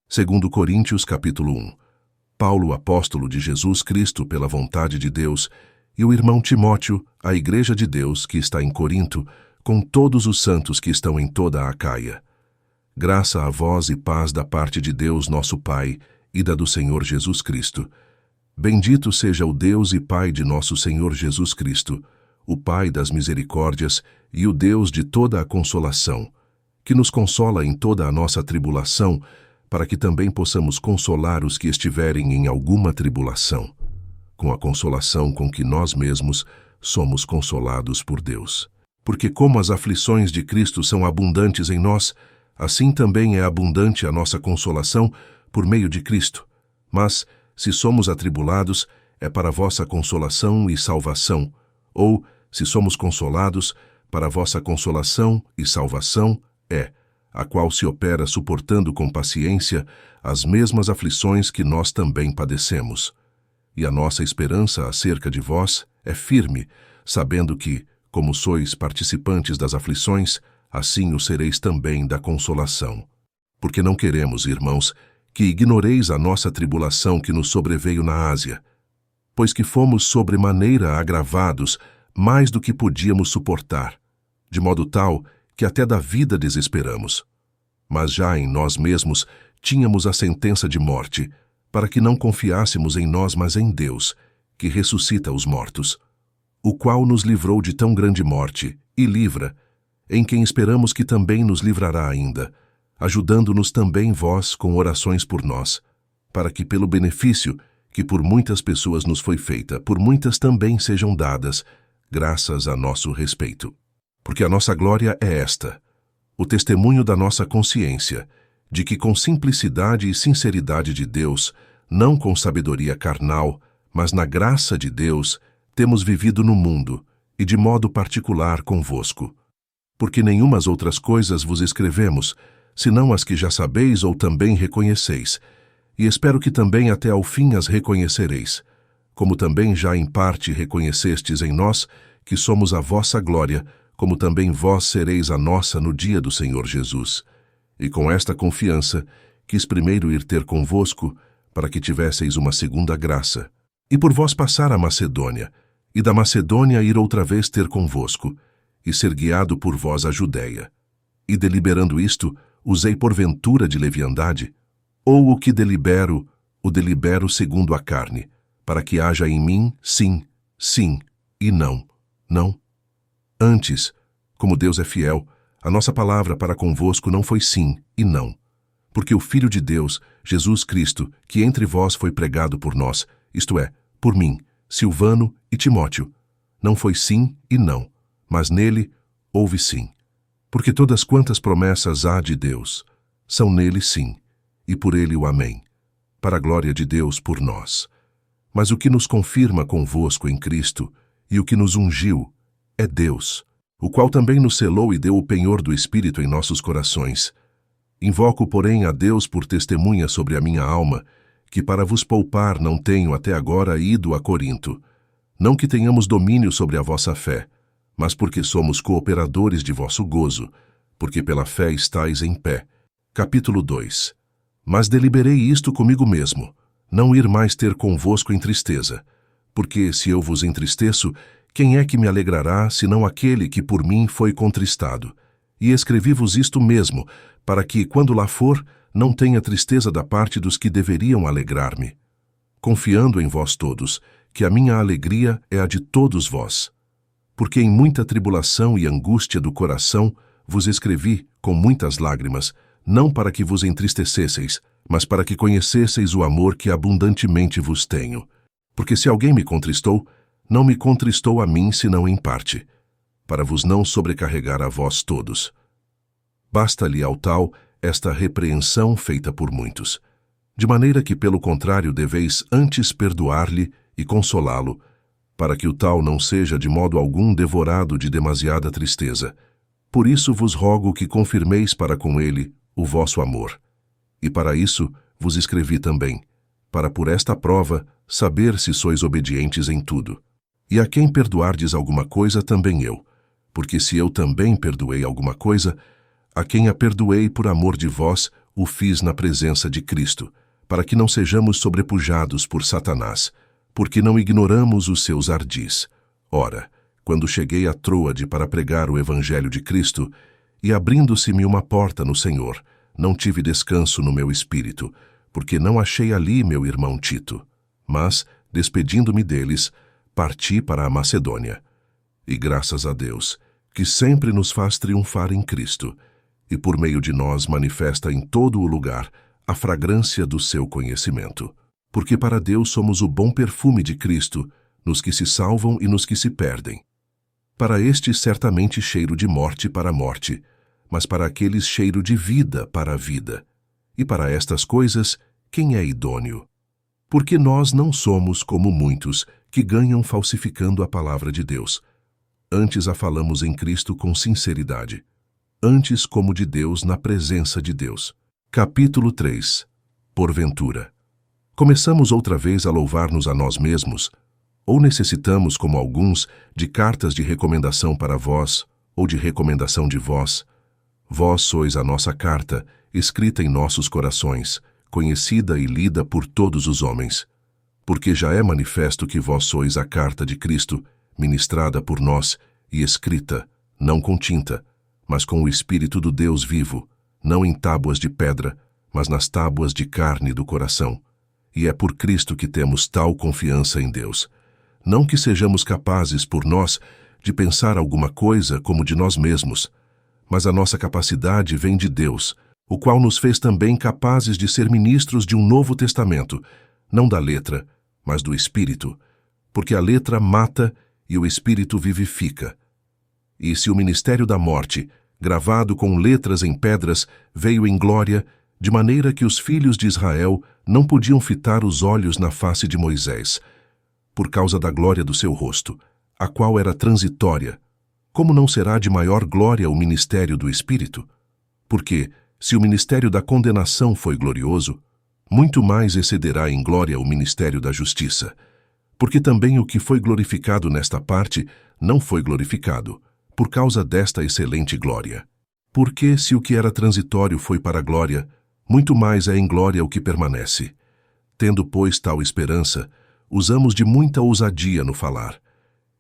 Segundo Coríntios capítulo 1. Paulo, apóstolo de Jesus Cristo pela vontade de Deus, e o irmão Timóteo, à igreja de Deus que está em Corinto, com todos os santos que estão em toda a Acaia. Graça a vós e paz da parte de Deus nosso Pai e da do Senhor Jesus Cristo. Bendito seja o Deus e Pai de nosso Senhor Jesus Cristo, o Pai das misericórdias e o Deus de toda a consolação, que nos consola em toda a nossa tribulação, para que também possamos consolar os que estiverem em alguma tribulação, com a consolação com que nós mesmos somos consolados por Deus. Porque como as aflições de Cristo são abundantes em nós, assim também é abundante a nossa consolação por meio de Cristo. Mas, se somos atribulados, é para vossa consolação e salvação, ou, se somos consolados, para vossa consolação e salvação é, a qual se opera suportando com paciência as mesmas aflições que nós também padecemos. E a nossa esperança acerca de vós é firme, sabendo que, como sois participantes das aflições, assim o sereis também da consolação. Porque não queremos, irmãos, que ignoreis a nossa tribulação que nos sobreveio na Ásia, pois que fomos sobremaneira agravados mais do que podíamos suportar, de modo tal que até da vida desesperamos. Mas já em nós mesmos tínhamos a sentença de morte, para que não confiássemos em nós, mas em Deus, que ressuscita os mortos, o qual nos livrou de tão grande morte, e livra, em quem esperamos que também nos livrará ainda, ajudando-nos também vós com orações por nós, para que pelo benefício que por muitas pessoas nos foi feita, por muitas também sejam dadas, graças a nosso respeito. Porque a nossa glória é esta, o testemunho da nossa consciência, de que com simplicidade e sinceridade de Deus, não com sabedoria carnal, mas na graça de Deus, temos vivido no mundo, e de modo particular convosco. Porque nenhumas outras coisas vos escrevemos, senão as que já sabeis ou também reconheceis, e espero que também até ao fim as reconhecereis, como também já em parte reconhecestes em nós, que somos a vossa glória, como também vós sereis a nossa no dia do Senhor Jesus. E com esta confiança, quis primeiro ir ter convosco, para que tivesseis uma segunda graça, e por vós passar a Macedônia, e da Macedônia ir outra vez ter convosco, e ser guiado por vós à Judéia. E deliberando isto, usei porventura de leviandade? Ou o que delibero, o delibero segundo a carne, para que haja em mim sim, sim, e não, não? Antes, como Deus é fiel, a nossa palavra para convosco não foi sim e não. Porque o Filho de Deus, Jesus Cristo, que entre vós foi pregado por nós, isto é, por mim, Silvano e Timóteo, não foi sim e não, mas nele houve sim. Porque todas quantas promessas há de Deus, são nele sim, e por ele o amém, para a glória de Deus por nós. Mas o que nos confirma convosco em Cristo, e o que nos ungiu, é Deus, o qual também nos selou e deu o penhor do Espírito em nossos corações. Invoco, porém, a Deus por testemunha sobre a minha alma, que para vos poupar não tenho até agora ido a Corinto. Não que tenhamos domínio sobre a vossa fé, mas porque somos cooperadores de vosso gozo, porque pela fé estáis em pé. Capítulo 2. Mas deliberei isto comigo mesmo, não ir mais ter convosco em tristeza, porque, se eu vos entristeço, quem é que me alegrará, senão aquele que por mim foi contristado? E escrevi-vos isto mesmo, para que, quando lá for, não tenha tristeza da parte dos que deveriam alegrar-me. Confiando em vós todos, que a minha alegria é a de todos vós. Porque em muita tribulação e angústia do coração vos escrevi, com muitas lágrimas, não para que vos entristecesseis, mas para que conhecesseis o amor que abundantemente vos tenho. Porque se alguém me contristou, não me contristou a mim senão em parte, para vos não sobrecarregar a vós todos. Basta-lhe ao tal esta repreensão feita por muitos, de maneira que pelo contrário deveis antes perdoar-lhe e consolá-lo, para que o tal não seja de modo algum devorado de demasiada tristeza. Por isso vos rogo que confirmeis para com ele o vosso amor. E para isso vos escrevi também, para por esta prova saber se sois obedientes em tudo. E a quem perdoardes alguma coisa, também eu, porque se eu também perdoei alguma coisa, a quem a perdoei por amor de vós, o fiz na presença de Cristo, para que não sejamos sobrepujados por Satanás, porque não ignoramos os seus ardis. Ora, quando cheguei a Troade para pregar o Evangelho de Cristo, e abrindo-se-me uma porta no Senhor, não tive descanso no meu espírito, porque não achei ali meu irmão Tito. Mas, despedindo-me deles, parti para a Macedônia. E graças a Deus, que sempre nos faz triunfar em Cristo, e por meio de nós manifesta em todo o lugar a fragrância do seu conhecimento. Porque para Deus somos o bom perfume de Cristo, nos que se salvam e nos que se perdem. Para estes certamente cheiro de morte para a morte, mas para aqueles cheiro de vida para a vida. E para estas coisas, quem é idôneo? Porque nós não somos como muitos que ganham falsificando a palavra de Deus. Antes a falamos em Cristo com sinceridade. Antes como de Deus na presença de Deus. Capítulo 3. Porventura, começamos outra vez a louvar-nos a nós mesmos, ou necessitamos, como alguns, de cartas de recomendação para vós, ou de recomendação de vós? Vós sois a nossa carta, escrita em nossos corações, conhecida e lida por todos os homens. Porque já é manifesto que vós sois a carta de Cristo, ministrada por nós e escrita, não com tinta, mas com o Espírito do Deus vivo, não em tábuas de pedra, mas nas tábuas de carne do coração. E é por Cristo que temos tal confiança em Deus. Não que sejamos capazes, por nós, de pensar alguma coisa como de nós mesmos, mas a nossa capacidade vem de Deus, o qual nos fez também capazes de ser ministros de um novo testamento, não da letra, mas do Espírito, porque a letra mata e o Espírito vivifica. E se o ministério da morte, gravado com letras em pedras, veio em glória, de maneira que os filhos de Israel não podiam fitar os olhos na face de Moisés, por causa da glória do seu rosto, a qual era transitória, como não será de maior glória o ministério do Espírito? Porque, se o ministério da condenação foi glorioso, muito mais excederá em glória o ministério da justiça. Porque também o que foi glorificado nesta parte não foi glorificado, por causa desta excelente glória. Porque, se o que era transitório foi para a glória, muito mais é em glória o que permanece. Tendo, pois, tal esperança, usamos de muita ousadia no falar.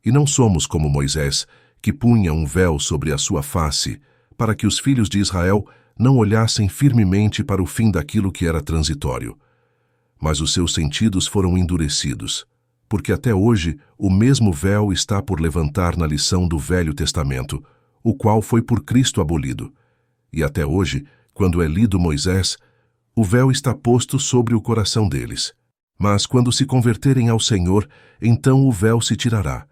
E não somos como Moisés, que punha um véu sobre a sua face, para que os filhos de Israel não olhassem firmemente para o fim daquilo que era transitório. Mas os seus sentidos foram endurecidos, porque até hoje o mesmo véu está por levantar na lição do Velho Testamento, o qual foi por Cristo abolido. E até hoje, quando é lido Moisés, o véu está posto sobre o coração deles. Mas quando se converterem ao Senhor, então o véu se tirará.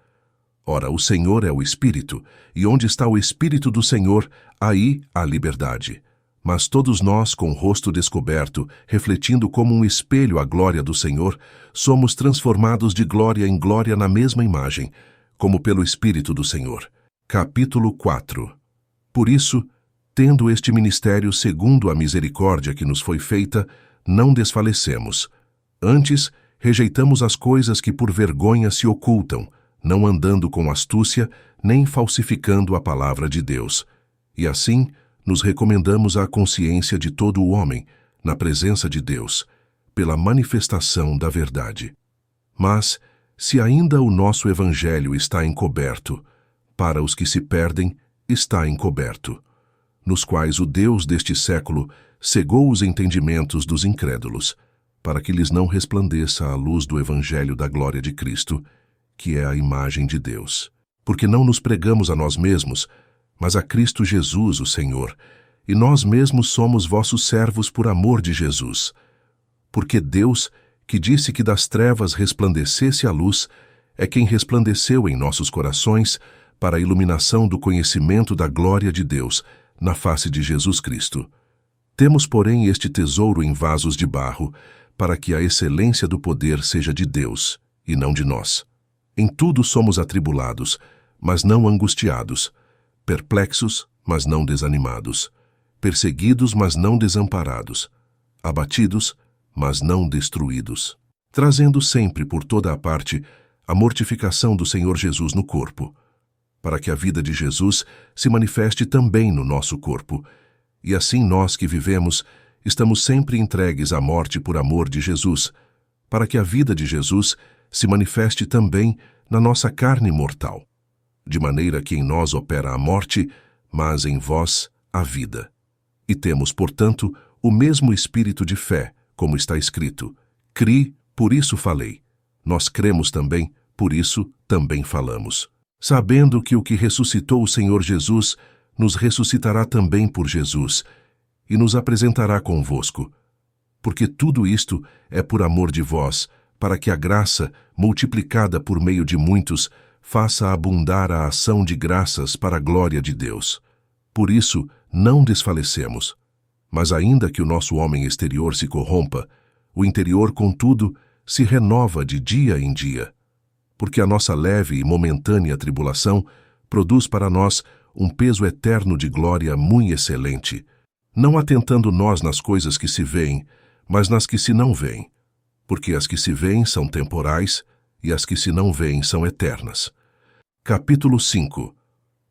Ora, o Senhor é o Espírito, e onde está o Espírito do Senhor, aí há liberdade. Mas todos nós, com o rosto descoberto, refletindo como um espelho a glória do Senhor, somos transformados de glória em glória na mesma imagem, como pelo Espírito do Senhor. Capítulo 4. Por isso, tendo este ministério segundo a misericórdia que nos foi feita, não desfalecemos. Antes, rejeitamos as coisas que por vergonha se ocultam, não andando com astúcia, nem falsificando a palavra de Deus. E assim, nos recomendamos à consciência de todo o homem, na presença de Deus, pela manifestação da verdade. Mas, se ainda o nosso Evangelho está encoberto, para os que se perdem, está encoberto, nos quais o Deus deste século cegou os entendimentos dos incrédulos, para que lhes não resplandeça a luz do Evangelho da glória de Cristo, que é a imagem de Deus. Porque não nos pregamos a nós mesmos, mas a Cristo Jesus, o Senhor, e nós mesmos somos vossos servos por amor de Jesus. Porque Deus, que disse que das trevas resplandecesse a luz, é quem resplandeceu em nossos corações para a iluminação do conhecimento da glória de Deus, na face de Jesus Cristo. Temos, porém, este tesouro em vasos de barro, para que a excelência do poder seja de Deus, e não de nós. Em tudo somos atribulados, mas não angustiados, perplexos, mas não desanimados, perseguidos, mas não desamparados, abatidos, mas não destruídos, trazendo sempre por toda a parte a mortificação do Senhor Jesus no corpo, para que a vida de Jesus se manifeste também no nosso corpo, e assim nós que vivemos, estamos sempre entregues à morte por amor de Jesus, para que a vida de Jesus se manifeste também na nossa carne mortal, de maneira que em nós opera a morte, mas em vós a vida. E temos, portanto, o mesmo espírito de fé, como está escrito: Cri, por isso falei. Nós cremos também, por isso também falamos. Sabendo que o que ressuscitou o Senhor Jesus nos ressuscitará também por Jesus, e nos apresentará convosco. Porque tudo isto é por amor de vós, para que a graça, multiplicada por meio de muitos, faça abundar a ação de graças para a glória de Deus. Por isso, não desfalecemos. Mas ainda que o nosso homem exterior se corrompa, o interior, contudo, se renova de dia em dia. Porque a nossa leve e momentânea tribulação produz para nós um peso eterno de glória muito excelente, não atentando nós nas coisas que se veem, mas nas que se não veem. Porque as que se veem são temporais, e as que se não veem são eternas. Capítulo 5.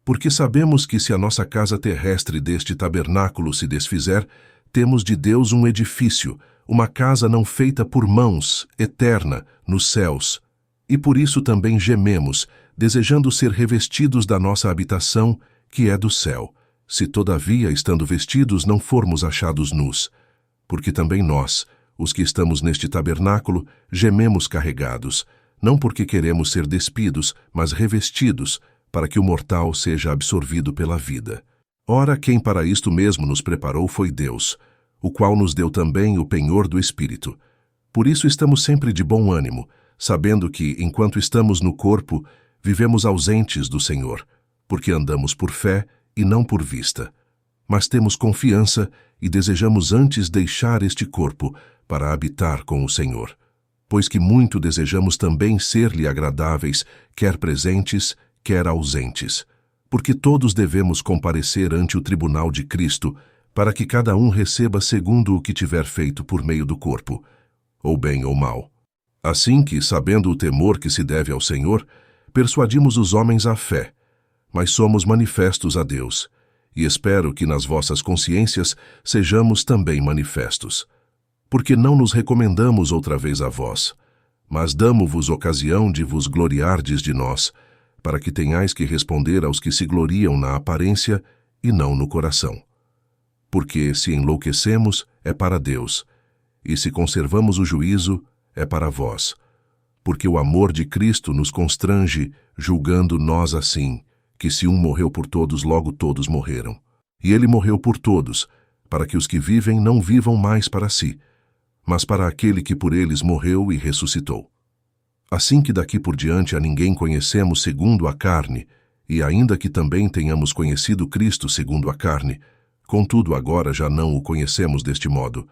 Porque sabemos que se a nossa casa terrestre deste tabernáculo se desfizer, temos de Deus um edifício, uma casa não feita por mãos, eterna, nos céus. E por isso também gememos, desejando ser revestidos da nossa habitação, que é do céu, se todavia, estando vestidos, não formos achados nus. Porque também nós, os que estamos neste tabernáculo, gememos carregados, não porque queremos ser despidos, mas revestidos, para que o mortal seja absorvido pela vida. Ora, quem para isto mesmo nos preparou foi Deus, o qual nos deu também o penhor do Espírito. Por isso estamos sempre de bom ânimo, sabendo que, enquanto estamos no corpo, vivemos ausentes do Senhor, porque andamos por fé e não por vista. Mas temos confiança e desejamos antes deixar este corpo para habitar com o Senhor, pois que muito desejamos também ser-lhe agradáveis, quer presentes, quer ausentes, porque todos devemos comparecer ante o tribunal de Cristo, para que cada um receba segundo o que tiver feito por meio do corpo, ou bem ou mal. Assim que, sabendo o temor que se deve ao Senhor, persuadimos os homens à fé, mas somos manifestos a Deus, e espero que nas vossas consciências sejamos também manifestos. Porque não nos recomendamos outra vez a vós, mas damo-vos ocasião de vos gloriardes de nós, para que tenhais que responder aos que se gloriam na aparência e não no coração. Porque se enlouquecemos, é para Deus, e se conservamos o juízo, é para vós. Porque o amor de Cristo nos constrange, julgando nós assim, que se um morreu por todos, logo todos morreram. E ele morreu por todos, para que os que vivem não vivam mais para si, mas para aquele que por eles morreu e ressuscitou. Assim que daqui por diante a ninguém conhecemos segundo a carne, e ainda que também tenhamos conhecido Cristo segundo a carne, contudo agora já não o conhecemos deste modo.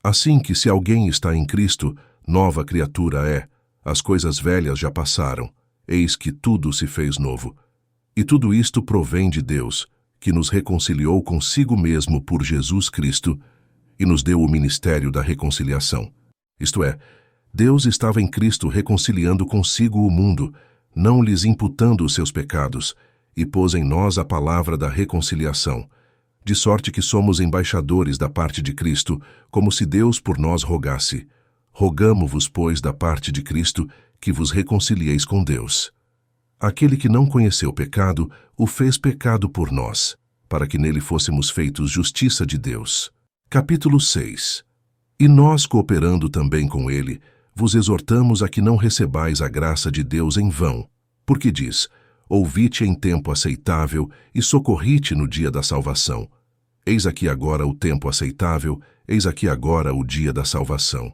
Assim que se alguém está em Cristo, nova criatura é, as coisas velhas já passaram, eis que tudo se fez novo. E tudo isto provém de Deus, que nos reconciliou consigo mesmo por Jesus Cristo, e nos deu o ministério da reconciliação. Isto é, Deus estava em Cristo reconciliando consigo o mundo, não lhes imputando os seus pecados, e pôs em nós a palavra da reconciliação, de sorte que somos embaixadores da parte de Cristo, como se Deus por nós rogasse. Rogamo-vos, pois, da parte de Cristo, que vos reconcilieis com Deus. Aquele que não conheceu pecado, o fez pecado por nós, para que nele fôssemos feitos justiça de Deus. Capítulo 6. E nós, cooperando também com ele, vos exortamos a que não recebais a graça de Deus em vão, porque diz: ouvi-te em tempo aceitável e socorri-te no dia da salvação. Eis aqui agora o tempo aceitável, eis aqui agora o dia da salvação.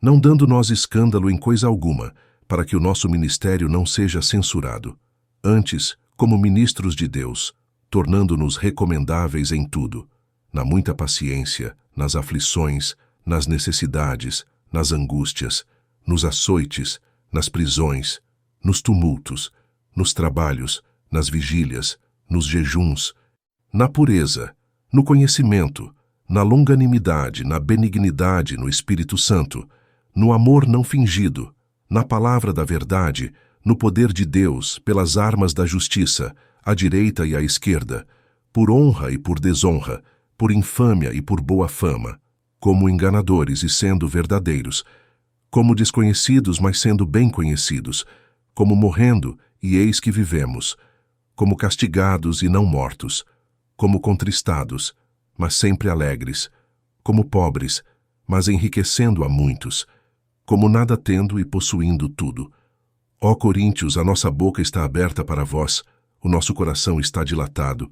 Não dando nós escândalo em coisa alguma, para que o nosso ministério não seja censurado. Antes, como ministros de Deus, tornando-nos recomendáveis em tudo, na muita paciência, nas aflições, nas necessidades, nas angústias, nos açoites, nas prisões, nos tumultos, nos trabalhos, nas vigílias, nos jejuns, na pureza, no conhecimento, na longanimidade, na benignidade, no Espírito Santo, no amor não fingido, na palavra da verdade, no poder de Deus, pelas armas da justiça, à direita e à esquerda, por honra e por desonra, por infâmia e por boa fama, como enganadores e sendo verdadeiros, como desconhecidos, mas sendo bem conhecidos, como morrendo, e eis que vivemos, como castigados e não mortos, como contristados, mas sempre alegres, como pobres, mas enriquecendo a muitos, como nada tendo e possuindo tudo. Ó Coríntios, a nossa boca está aberta para vós, o nosso coração está dilatado.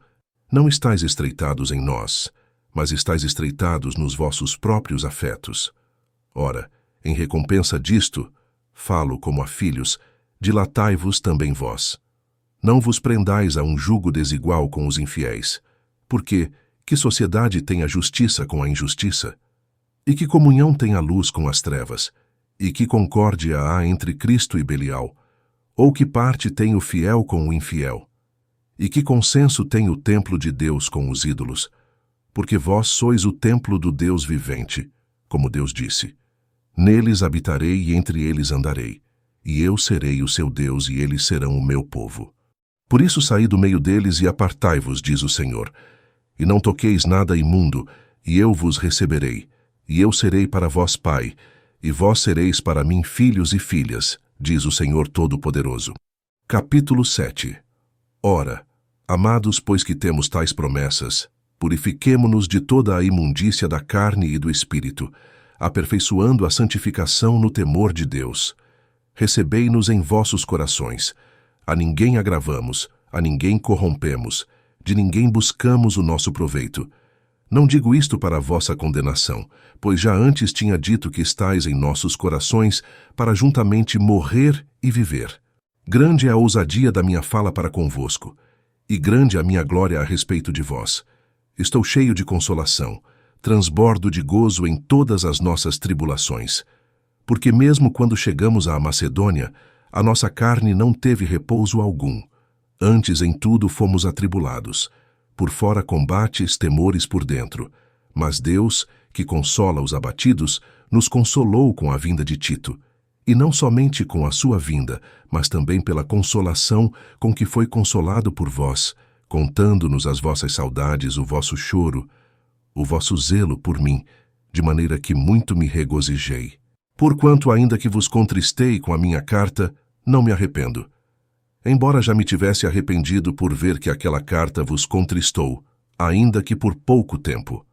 Não estáis estreitados em nós, mas estáis estreitados nos vossos próprios afetos. Ora, em recompensa disto, falo como a filhos, dilatai-vos também vós. Não vos prendais a um jugo desigual com os infiéis, porque que sociedade tem a justiça com a injustiça? E que comunhão tem a luz com as trevas? E que concórdia há entre Cristo e Belial? Ou que parte tem o fiel com o infiel? E que consenso tem o templo de Deus com os ídolos? Porque vós sois o templo do Deus vivente, como Deus disse. Neles habitarei e entre eles andarei, e eu serei o seu Deus e eles serão o meu povo. Por isso saí do meio deles e apartai-vos, diz o Senhor. E não toqueis nada imundo, e eu vos receberei, e eu serei para vós pai, e vós sereis para mim filhos e filhas, diz o Senhor Todo-Poderoso. Capítulo 7. Ora, amados, pois que temos tais promessas, purifiquemo-nos de toda a imundícia da carne e do espírito, aperfeiçoando a santificação no temor de Deus. Recebei-nos em vossos corações. A ninguém agravamos, a ninguém corrompemos, de ninguém buscamos o nosso proveito. Não digo isto para a vossa condenação, pois já antes tinha dito que estais em nossos corações para juntamente morrer e viver. Grande é a ousadia da minha fala para convosco, e grande a minha glória a respeito de vós. Estou cheio de consolação, transbordo de gozo em todas as nossas tribulações. Porque mesmo quando chegamos à Macedônia, a nossa carne não teve repouso algum. Antes em tudo fomos atribulados. Por fora combates, temores por dentro. Mas Deus, que consola os abatidos, nos consolou com a vinda de Tito. E não somente com a sua vinda, mas também pela consolação com que foi consolado por vós, contando-nos as vossas saudades, o vosso choro, o vosso zelo por mim, de maneira que muito me regozijei. Porquanto, ainda que vos contristei com a minha carta, não me arrependo. Embora já me tivesse arrependido por ver que aquela carta vos contristou, ainda que por pouco tempo.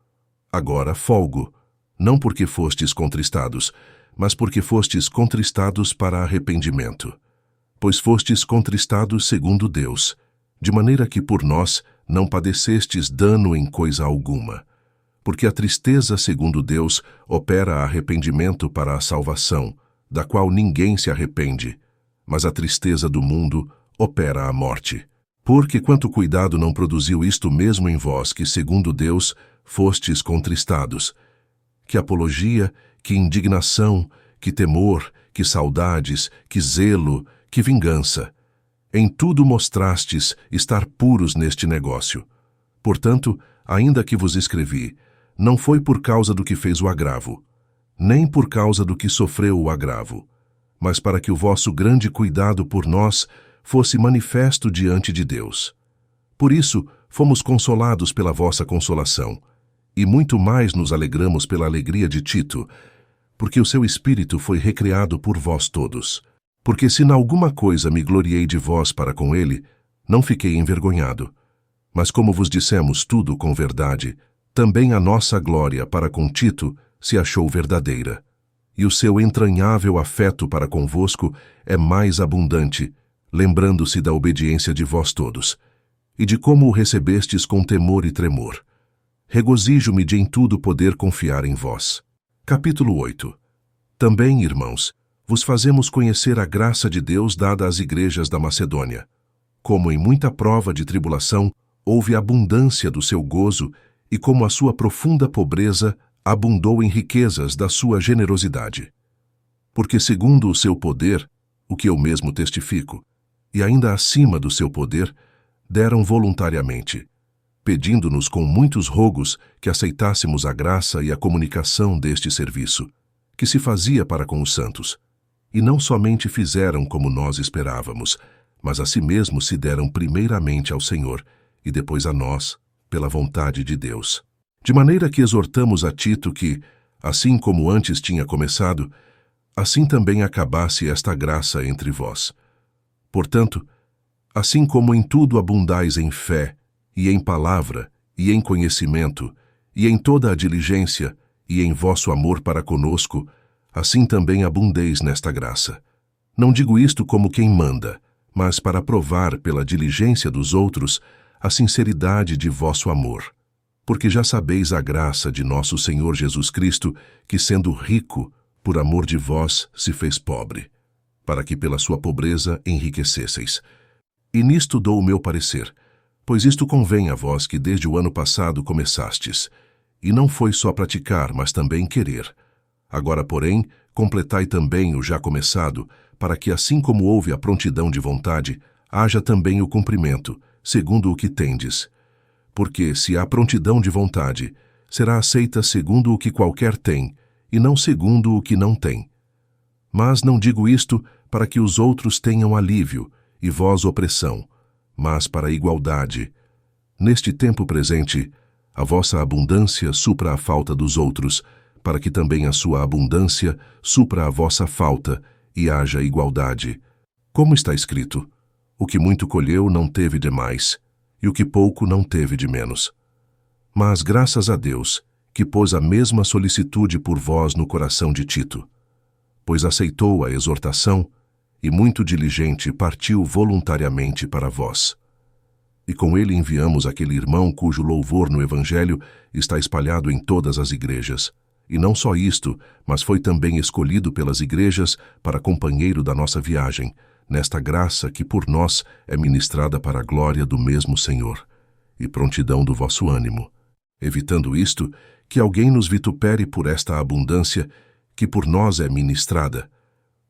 Agora folgo, não porque fostes contristados, mas porque fostes contristados para arrependimento. Pois fostes contristados segundo Deus, de maneira que por nós não padecestes dano em coisa alguma. Porque a tristeza segundo Deus opera arrependimento para a salvação, da qual ninguém se arrepende, mas a tristeza do mundo opera a morte. Porque quanto cuidado não produziu isto mesmo em vós, que segundo Deus fostes contristados? Que apologia, que indignação, que temor, que saudades, que zelo, que vingança. Em tudo mostrastes estar puros neste negócio. Portanto, ainda que vos escrevi, não foi por causa do que fez o agravo, nem por causa do que sofreu o agravo, mas para que o vosso grande cuidado por nós fosse manifesto diante de Deus. Por isso, fomos consolados pela vossa consolação, e muito mais nos alegramos pela alegria de Tito, porque o seu espírito foi recriado por vós todos. Porque se em alguma coisa me gloriei de vós para com ele, não fiquei envergonhado. Mas como vos dissemos tudo com verdade, também a nossa glória para com Tito se achou verdadeira. E o seu entranhável afeto para convosco é mais abundante, lembrando-se da obediência de vós todos, e de como o recebestes com temor e tremor. Regozijo-me de em tudo poder confiar em vós. Capítulo 8. Também, irmãos, vos fazemos conhecer a graça de Deus dada às igrejas da Macedônia. Como em muita prova de tribulação houve abundância do seu gozo, e como a sua profunda pobreza abundou em riquezas da sua generosidade. Porque segundo o seu poder, o que eu mesmo testifico, e ainda acima do seu poder, deram voluntariamente, pedindo-nos com muitos rogos que aceitássemos a graça e a comunicação deste serviço, que se fazia para com os santos. E não somente fizeram como nós esperávamos, mas a si mesmos se deram primeiramente ao Senhor, e depois a nós, pela vontade de Deus. De maneira que exortamos a Tito que, assim como antes tinha começado, assim também acabasse esta graça entre vós. Portanto, assim como em tudo abundais em fé, e em palavra, e em conhecimento, e em toda a diligência, e em vosso amor para conosco, assim também abundeis nesta graça. Não digo isto como quem manda, mas para provar pela diligência dos outros a sinceridade de vosso amor. Porque já sabeis a graça de nosso Senhor Jesus Cristo, que sendo rico, por amor de vós, se fez pobre, para que pela sua pobreza enriquecesseis. E nisto dou o meu parecer, pois isto convém a vós que desde o ano passado começastes, e não foi só praticar, mas também querer. Agora, porém, completai também o já começado, para que assim como houve a prontidão de vontade, haja também o cumprimento, segundo o que tendes. Porque, se há prontidão de vontade, será aceita segundo o que qualquer tem, e não segundo o que não tem. Mas não digo isto para que os outros tenham alívio, e vós opressão, mas para a igualdade. Neste tempo presente, a vossa abundância supra a falta dos outros, para que também a sua abundância supra a vossa falta, e haja igualdade. Como está escrito, o que muito colheu não teve de mais, e o que pouco não teve de menos. Mas graças a Deus, que pôs a mesma solicitude por vós no coração de Tito, pois aceitou a exortação, e muito diligente partiu voluntariamente para vós. E com ele enviamos aquele irmão cujo louvor no Evangelho está espalhado em todas as igrejas. E não só isto, mas foi também escolhido pelas igrejas para companheiro da nossa viagem, nesta graça que por nós é ministrada para a glória do mesmo Senhor, e prontidão do vosso ânimo, evitando isto, que alguém nos vitupere por esta abundância que por nós é ministrada,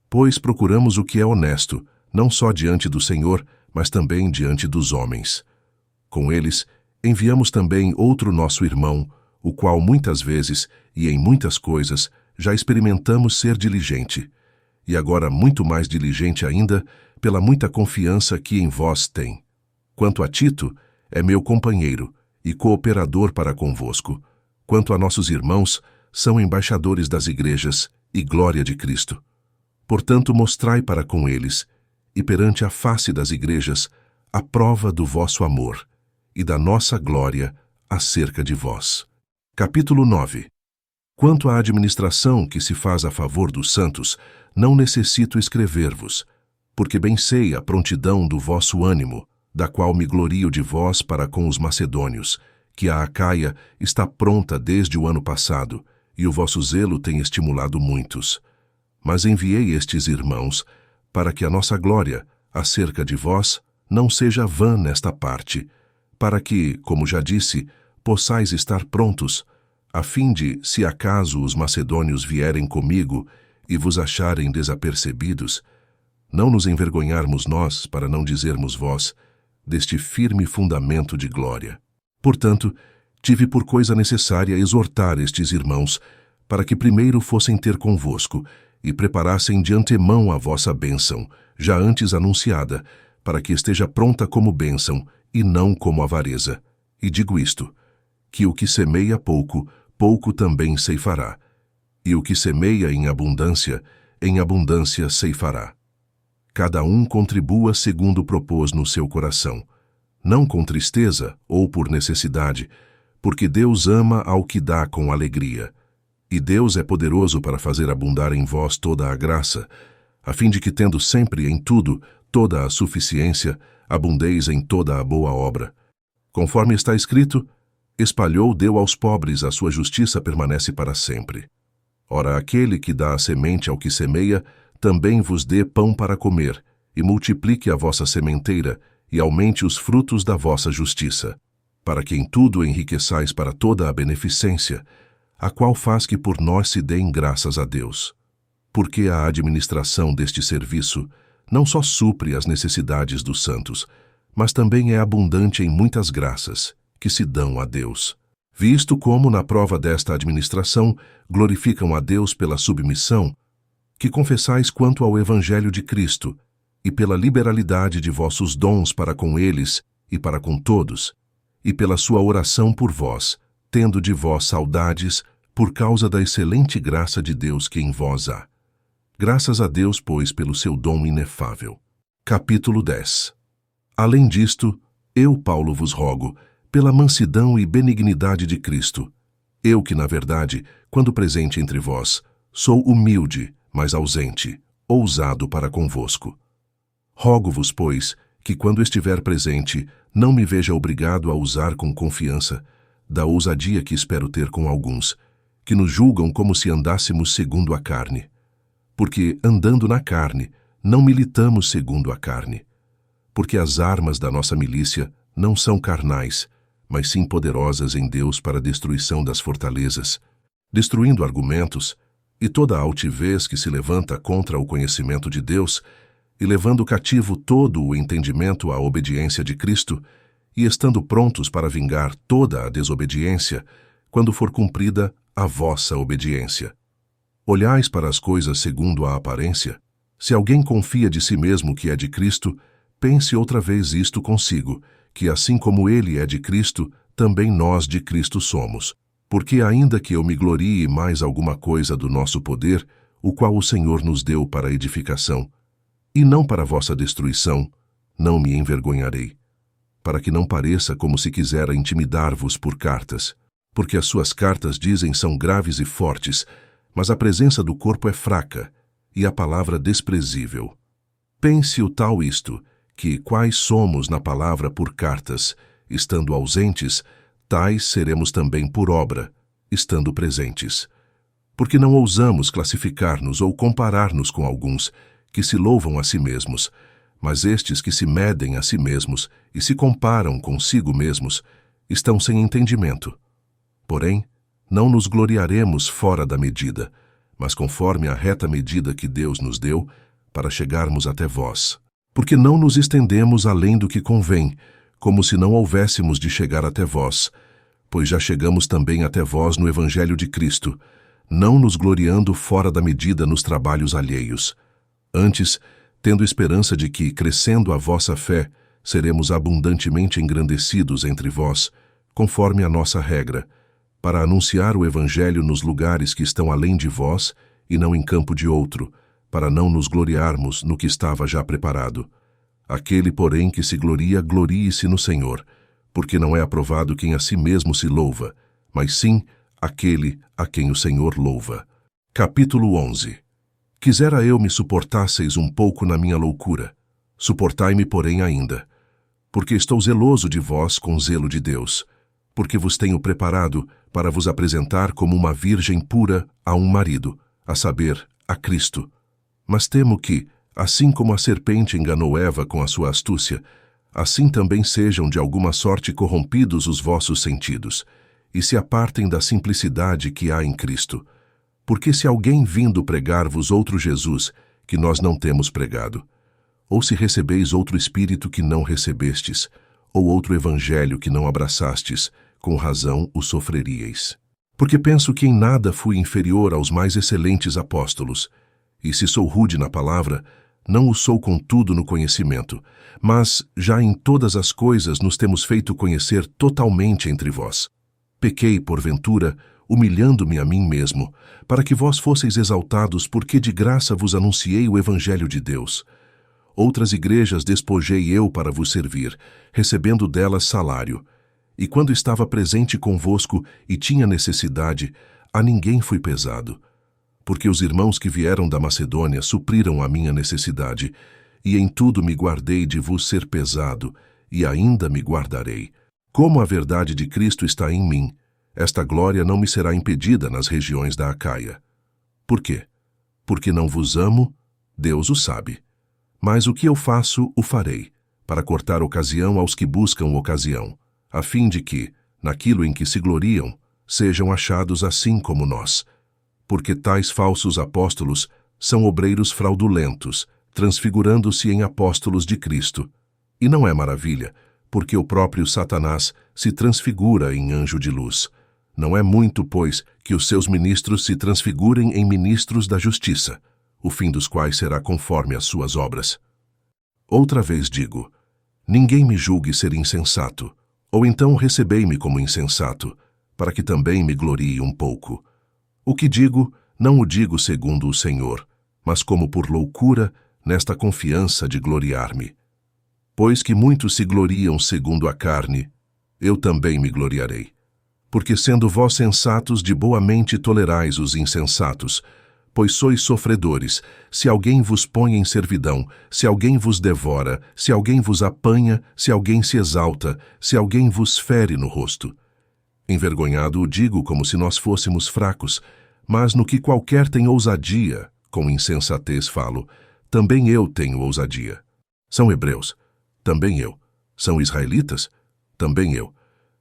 pois procuramos o que é honesto, não só diante do Senhor, mas também diante dos homens. Com eles, enviamos também outro nosso irmão, o qual muitas vezes, e em muitas coisas, já experimentamos ser diligente, e agora muito mais diligente ainda, pela muita confiança que em vós tem. Quanto a Tito, é meu companheiro e cooperador para convosco. Quanto a nossos irmãos, são embaixadores das igrejas e glória de Cristo. Portanto, mostrai para com eles, e perante a face das igrejas, a prova do vosso amor e da nossa glória acerca de vós. Capítulo 9. Quanto à administração que se faz a favor dos santos, não necessito escrever-vos, porque bem sei a prontidão do vosso ânimo, da qual me glorio de vós para com os macedônios, que a Acaia está pronta desde o ano passado, e o vosso zelo tem estimulado muitos. Mas enviei estes irmãos, para que a nossa glória, acerca de vós, não seja vã nesta parte, para que, como já disse, possais estar prontos, a fim de, se acaso os macedônios vierem comigo e vos acharem desapercebidos, não nos envergonharmos nós, para não dizermos vós, deste firme fundamento de glória. Portanto, tive por coisa necessária exortar estes irmãos, para que primeiro fossem ter convosco, e preparassem de antemão a vossa bênção, já antes anunciada, para que esteja pronta como bênção, e não como avareza. E digo isto, que o que semeia pouco, pouco também ceifará, e o que semeia em abundância ceifará. Cada um contribua segundo propôs no seu coração, não com tristeza ou por necessidade, porque Deus ama ao que dá com alegria. E Deus é poderoso para fazer abundar em vós toda a graça, a fim de que, tendo sempre em tudo toda a suficiência, abundeis em toda a boa obra. Conforme está escrito, espalhou, deu aos pobres, a sua justiça permanece para sempre. Ora, aquele que dá a semente ao que semeia, também vos dê pão para comer, e multiplique a vossa sementeira, e aumente os frutos da vossa justiça, para que em tudo enriqueçais para toda a beneficência, a qual faz que por nós se deem graças a Deus. Porque a administração deste serviço não só supre as necessidades dos santos, mas também é abundante em muitas graças que se dão a Deus. Visto como, na prova desta administração, glorificam a Deus pela submissão, que confessais quanto ao Evangelho de Cristo, e pela liberalidade de vossos dons para com eles e para com todos, e pela sua oração por vós, tendo de vós saudades, por causa da excelente graça de Deus que em vós há. Graças a Deus, pois, pelo seu dom inefável. Capítulo 10. Além disto, eu, Paulo, vos rogo, pela mansidão e benignidade de Cristo, eu que, na verdade, quando presente entre vós, sou humilde, mas ausente, ousado para convosco. Rogo-vos, pois, que quando estiver presente, não me veja obrigado a usar com confiança da ousadia que espero ter com alguns, que nos julgam como se andássemos segundo a carne. Porque, andando na carne, não militamos segundo a carne. Porque as armas da nossa milícia não são carnais, mas sim poderosas em Deus para a destruição das fortalezas, destruindo argumentos e toda a altivez que se levanta contra o conhecimento de Deus, e levando cativo todo o entendimento à obediência de Cristo, e estando prontos para vingar toda a desobediência, quando for cumprida a vossa obediência. Olhais para as coisas segundo a aparência? Se alguém confia de si mesmo que é de Cristo, pense outra vez isto consigo, que assim como ele é de Cristo, também nós de Cristo somos. Porque ainda que eu me glorie mais alguma coisa do nosso poder, o qual o Senhor nos deu para a edificação, e não para a vossa destruição, não me envergonharei, para que não pareça como se quisera intimidar-vos por cartas, porque as suas cartas dizem são graves e fortes, mas a presença do corpo é fraca, e a palavra desprezível. Pense o tal isto, que quais somos na palavra por cartas, estando ausentes, tais seremos também por obra, estando presentes. Porque não ousamos classificar-nos ou comparar-nos com alguns, que se louvam a si mesmos, mas estes que se medem a si mesmos e se comparam consigo mesmos, estão sem entendimento. Porém, não nos gloriaremos fora da medida, mas conforme a reta medida que Deus nos deu, para chegarmos até vós. Porque não nos estendemos além do que convém, como se não houvéssemos de chegar até vós, pois já chegamos também até vós no Evangelho de Cristo, não nos gloriando fora da medida nos trabalhos alheios. Antes, tendo esperança de que, crescendo a vossa fé, seremos abundantemente engrandecidos entre vós, conforme a nossa regra, para anunciar o Evangelho nos lugares que estão além de vós e não em campo de outro, para não nos gloriarmos no que estava já preparado. Aquele, porém, que se gloria, glorie-se no Senhor, porque não é aprovado quem a si mesmo se louva, mas sim aquele a quem o Senhor louva. Capítulo 11. Quisera eu me suportasseis um pouco na minha loucura. Suportai-me, porém, ainda, porque estou zeloso de vós com zelo de Deus, porque vos tenho preparado para vos apresentar como uma virgem pura a um marido, a saber, a Cristo. Mas temo que, assim como a serpente enganou Eva com a sua astúcia, assim também sejam de alguma sorte corrompidos os vossos sentidos, e se apartem da simplicidade que há em Cristo. Porque se alguém vindo pregar-vos outro Jesus, que nós não temos pregado, ou se recebeis outro Espírito que não recebestes, ou outro Evangelho que não abraçastes, com razão o sofreríeis. Porque penso que em nada fui inferior aos mais excelentes apóstolos, e se sou rude na palavra, não o sou contudo no conhecimento, mas já em todas as coisas nos temos feito conhecer totalmente entre vós. Pequei, porventura, humilhando-me a mim mesmo, para que vós fosseis exaltados, porque de graça vos anunciei o Evangelho de Deus. Outras igrejas despojei eu para vos servir, recebendo delas salário. E quando estava presente convosco e tinha necessidade, a ninguém fui pesado. Porque os irmãos que vieram da Macedônia supriram a minha necessidade, e em tudo me guardei de vos ser pesado, e ainda me guardarei. Como a verdade de Cristo está em mim, esta glória não me será impedida nas regiões da Acaia. Por quê? Porque não vos amo? Deus o sabe. Mas o que eu faço, o farei, para cortar ocasião aos que buscam ocasião, a fim de que, naquilo em que se gloriam, sejam achados assim como nós. Porque tais falsos apóstolos são obreiros fraudulentos, transfigurando-se em apóstolos de Cristo. E não é maravilha, porque o próprio Satanás se transfigura em anjo de luz. Não é muito, pois, que os seus ministros se transfigurem em ministros da justiça, o fim dos quais será conforme as suas obras. Outra vez digo, ninguém me julgue ser insensato, ou então recebei-me como insensato, para que também me glorie um pouco. O que digo, não o digo segundo o Senhor, mas como por loucura, nesta confiança de gloriar-me. Pois que muitos se gloriam segundo a carne, eu também me gloriarei. Porque sendo vós sensatos, de boa mente tolerais os insensatos, pois sois sofredores, se alguém vos põe em servidão, se alguém vos devora, se alguém vos apanha, se alguém se exalta, se alguém vos fere no rosto. Envergonhado o digo como se nós fôssemos fracos, mas no que qualquer tem ousadia, com insensatez falo, também eu tenho ousadia. São hebreus? Também eu. São israelitas? Também eu.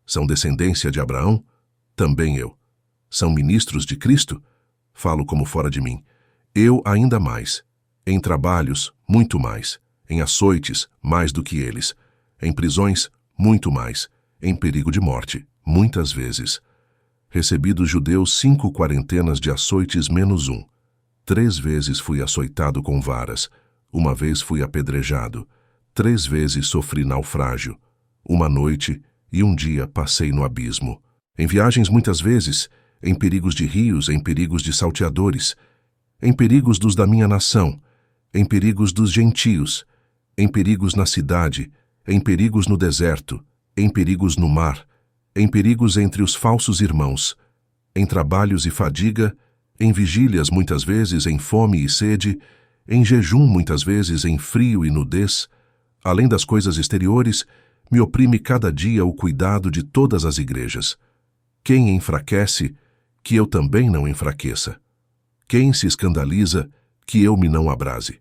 São descendência de Abraão? Também eu. São ministros de Cristo? Falo como fora de mim. Eu ainda mais. Em trabalhos, muito mais. Em açoites, mais do que eles. Em prisões, muito mais. Em perigo de morte, muitas vezes. Recebi dos judeus 5 quarentenas de açoites menos 1. 3 vezes fui açoitado com varas. 1 vez fui apedrejado. 3 vezes sofri naufrágio. 1 noite e 1 dia passei no abismo. Em viagens muitas vezes, em perigos de rios, em perigos de salteadores, em perigos dos da minha nação, em perigos dos gentios, em perigos na cidade, em perigos no deserto, em perigos no mar, em perigos entre os falsos irmãos, em trabalhos e fadiga, em vigílias muitas vezes, em fome e sede, em jejum muitas vezes, em frio e nudez. Além das coisas exteriores, me oprime cada dia o cuidado de todas as igrejas. Quem enfraquece, que eu também não enfraqueça. Quem se escandaliza, que eu me não abrase.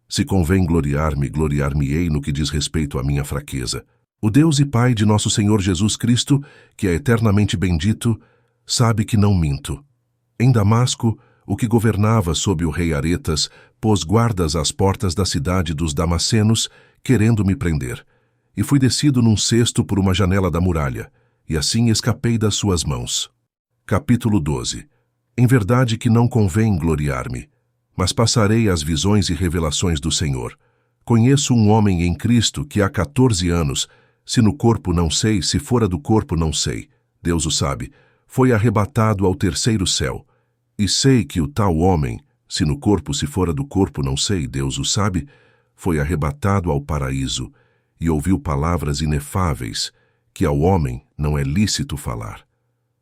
Se convém gloriar-me, gloriar-me-ei no que diz respeito à minha fraqueza. O Deus e Pai de nosso Senhor Jesus Cristo, que é eternamente bendito, sabe que não minto. Em Damasco, o que governava sob o rei Aretas pôs guardas às portas da cidade dos Damascenos, querendo me prender. E fui descido num cesto por uma janela da muralha, e assim escapei das suas mãos. Capítulo 12. Em verdade que não convém gloriar-me, mas passarei as visões e revelações do Senhor. Conheço um homem em Cristo que há 14 anos, se no corpo não sei, se fora do corpo não sei, Deus o sabe, foi arrebatado ao terceiro céu. E sei que o tal homem, se no corpo, se fora do corpo não sei, Deus o sabe, foi arrebatado ao paraíso, e ouviu palavras inefáveis, que ao homem não é lícito falar.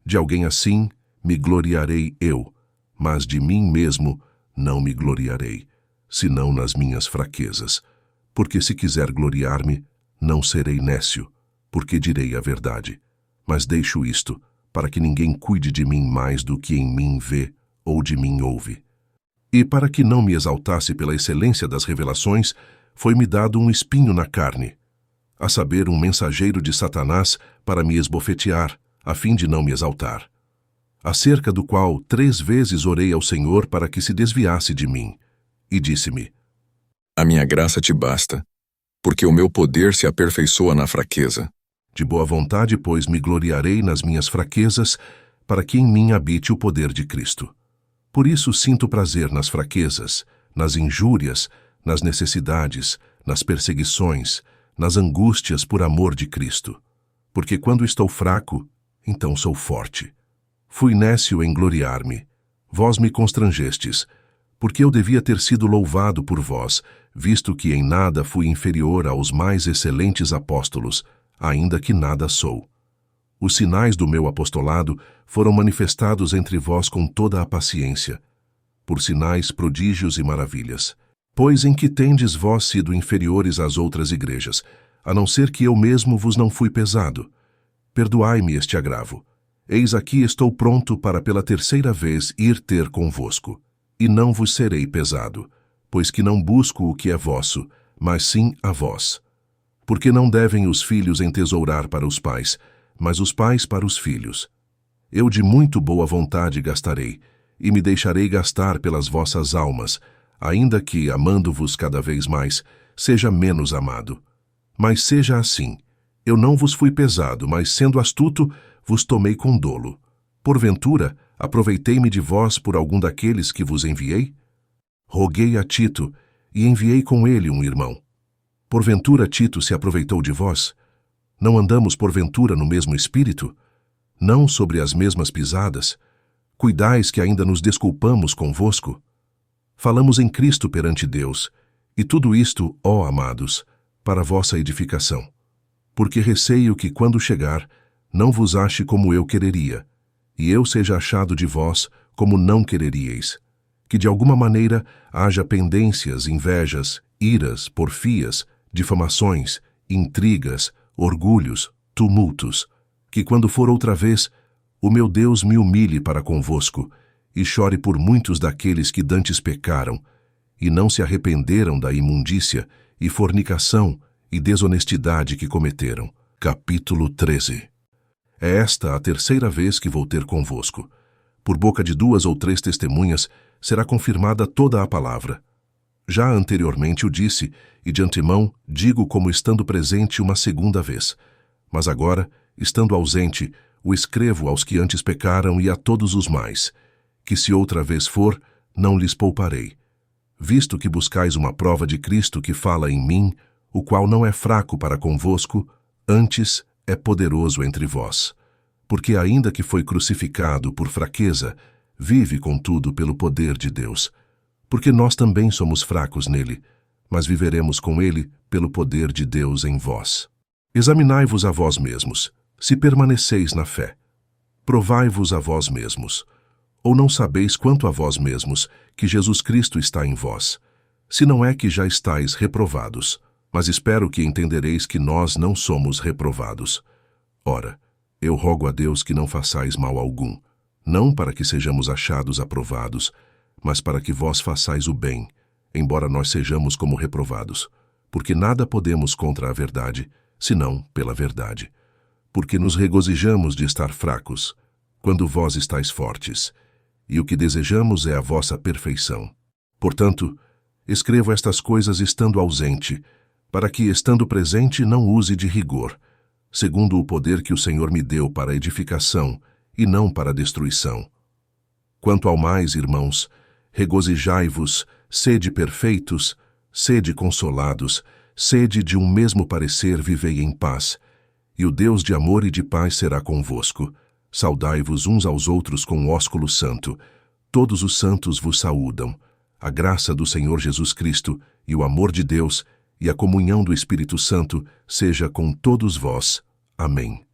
De alguém assim me gloriarei eu, mas de mim mesmo não me gloriarei, senão nas minhas fraquezas. Porque se quiser gloriar-me, não serei nécio, porque direi a verdade. Mas deixo isto, para que ninguém cuide de mim mais do que em mim vê ou de mim ouve. E para que não me exaltasse pela excelência das revelações, foi-me dado um espinho na carne, a saber, um mensageiro de Satanás para me esbofetear, a fim de não me exaltar. Acerca do qual 3 vezes orei ao Senhor para que se desviasse de mim, e disse-me: A minha graça te basta, porque o meu poder se aperfeiçoa na fraqueza. De boa vontade, pois, me gloriarei nas minhas fraquezas, para que em mim habite o poder de Cristo. Por isso sinto prazer nas fraquezas, nas injúrias, nas necessidades, nas perseguições, nas angústias por amor de Cristo. Porque quando estou fraco, então sou forte. Fui nécio em gloriar-me. Vós me constrangestes, porque eu devia ter sido louvado por vós, visto que em nada fui inferior aos mais excelentes apóstolos, ainda que nada sou. Os sinais do meu apostolado foram manifestados entre vós com toda a paciência, por sinais, prodígios e maravilhas. Pois em que tendes vós sido inferiores às outras igrejas, a não ser que eu mesmo vos não fui pesado? Perdoai-me este agravo. Eis aqui estou pronto para pela 3ª vez ir ter convosco, e não vos serei pesado, pois que não busco o que é vosso, mas sim a vós. Porque não devem os filhos entesourar para os pais, mas os pais para os filhos. Eu de muito boa vontade gastarei, e me deixarei gastar pelas vossas almas, ainda que, amando-vos cada vez mais, seja menos amado. Mas seja assim, eu não vos fui pesado, mas sendo astuto, vos tomei com dolo. Porventura, aproveitei-me de vós por algum daqueles que vos enviei? Roguei a Tito, e enviei com ele um irmão. Porventura Tito se aproveitou de vós? Não andamos porventura no mesmo espírito? Não sobre as mesmas pisadas? Cuidais que ainda nos desculpamos convosco? Falamos em Cristo perante Deus, e tudo isto, ó amados, para vossa edificação. Porque receio que, quando chegar, não vos ache como eu quereria, e eu seja achado de vós como não quereríeis, que de alguma maneira haja pendências, invejas, iras, porfias, difamações, intrigas, orgulhos, tumultos, que quando for outra vez, o meu Deus me humilhe para convosco, e chore por muitos daqueles que dantes pecaram, e não se arrependeram da imundícia, e fornicação, e desonestidade que cometeram. Capítulo 13. É esta a terceira vez que vou ter convosco. Por boca de 2 ou 3 testemunhas será confirmada toda a palavra. Já anteriormente o disse, e de antemão digo como estando presente uma segunda vez. Mas agora, estando ausente, o escrevo aos que antes pecaram e a todos os mais, que se outra vez for, não lhes pouparei. Visto que buscais uma prova de Cristo que fala em mim, o qual não é fraco para convosco, antes é poderoso entre vós. Porque ainda que foi crucificado por fraqueza, vive contudo pelo poder de Deus. Porque nós também somos fracos nele, mas viveremos com ele pelo poder de Deus em vós. Examinai-vos a vós mesmos, se permaneceis na fé. Provai-vos a vós mesmos. Ou não sabeis quanto a vós mesmos que Jesus Cristo está em vós, se não é que já estáis reprovados, mas espero que entendereis que nós não somos reprovados. Ora, eu rogo a Deus que não façais mal algum, não para que sejamos achados aprovados, mas para que vós façais o bem, embora nós sejamos como reprovados, porque nada podemos contra a verdade, senão pela verdade. Porque nos regozijamos de estar fracos, quando vós estáis fortes, e o que desejamos é a vossa perfeição. Portanto, escrevo estas coisas estando ausente, para que, estando presente, não use de rigor, segundo o poder que o Senhor me deu para edificação e não para destruição. Quanto ao mais, irmãos, regozijai-vos, sede perfeitos, sede consolados, sede de um mesmo parecer, vivei em paz, e o Deus de amor e de paz será convosco. Saudai-vos uns aos outros com o ósculo santo. Todos os santos vos saúdam. A graça do Senhor Jesus Cristo e o amor de Deus e a comunhão do Espírito Santo seja com todos vós. Amém.